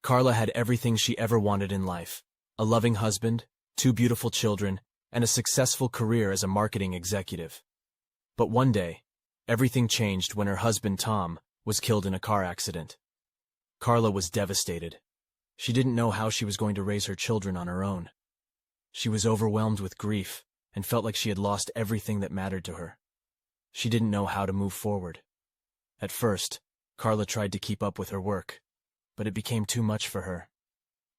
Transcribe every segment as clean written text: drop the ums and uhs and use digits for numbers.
Carla had everything she ever wanted in life: a loving husband, two beautiful children, and a successful career as a marketing executive. But one day, everything changed when her husband, Tom, was killed in a car accident. Carla was devastated. She didn't know how she was going to raise her children on her own. She was overwhelmed with grief and felt like she had lost everything that mattered to her. She didn't know how to move forward. At first, Carla tried to keep up with her work, but it became too much for her.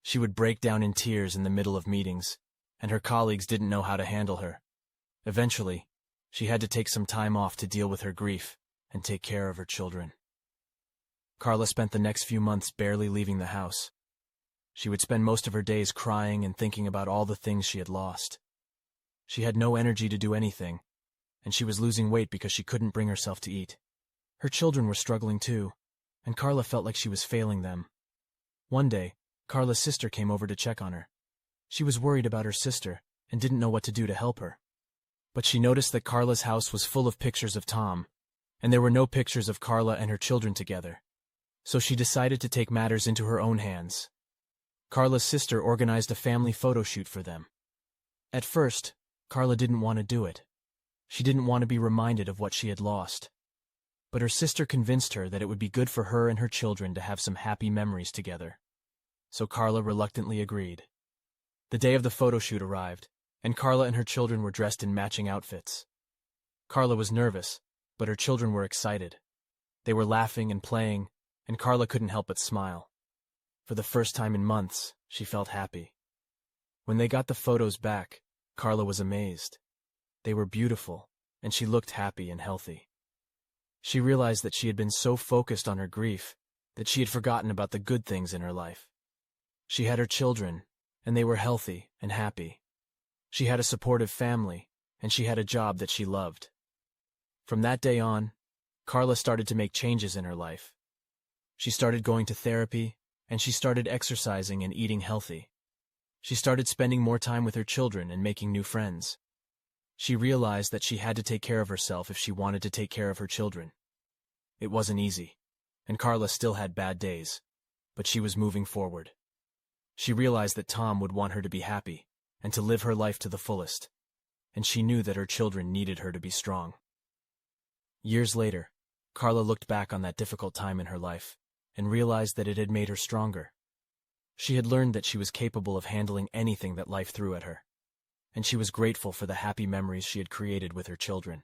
She would break down in tears in the middle of meetings, and her colleagues didn't know how to handle her. Eventually, she had to take some time off to deal with her grief and take care of her children. Carla spent the next few months barely leaving the house. She would spend most of her days crying and thinking about all the things she had lost. She had no energy to do anything, and she was losing weight because she couldn't bring herself to eat. Her children were struggling too, and Carla felt like she was failing them. One day, Carla's sister came over to check on her. She was worried about her sister and didn't know what to do to help her. But she noticed that Carla's house was full of pictures of Tom, and there were no pictures of Carla and her children together. So she decided to take matters into her own hands. Carla's sister organized a family photo shoot for them. At first, Carla didn't want to do it. She didn't want to be reminded of what she had lost. But her sister convinced her that it would be good for her and her children to have some happy memories together. So Carla reluctantly agreed. The day of the photo shoot arrived, and Carla and her children were dressed in matching outfits. Carla was nervous, but her children were excited. They were laughing and playing, and Carla couldn't help but smile. For the first time in months, she felt happy. When they got the photos back, Carla was amazed. They were beautiful, and she looked happy and healthy. She realized that she had been so focused on her grief that she had forgotten about the good things in her life. She had her children, and they were healthy and happy. She had a supportive family, and she had a job that she loved. From that day on, Carla started to make changes in her life. She started going to therapy, and she started exercising and eating healthy. She started spending more time with her children and making new friends. She realized that she had to take care of herself if she wanted to take care of her children. It wasn't easy, and Carla still had bad days, but she was moving forward. She realized that Tom would want her to be happy and to live her life to the fullest, and she knew that her children needed her to be strong. Years later, Carla looked back on that difficult time in her life and realized that it had made her stronger. She had learned that she was capable of handling anything that life threw at her, and she was grateful for the happy memories she had created with her children.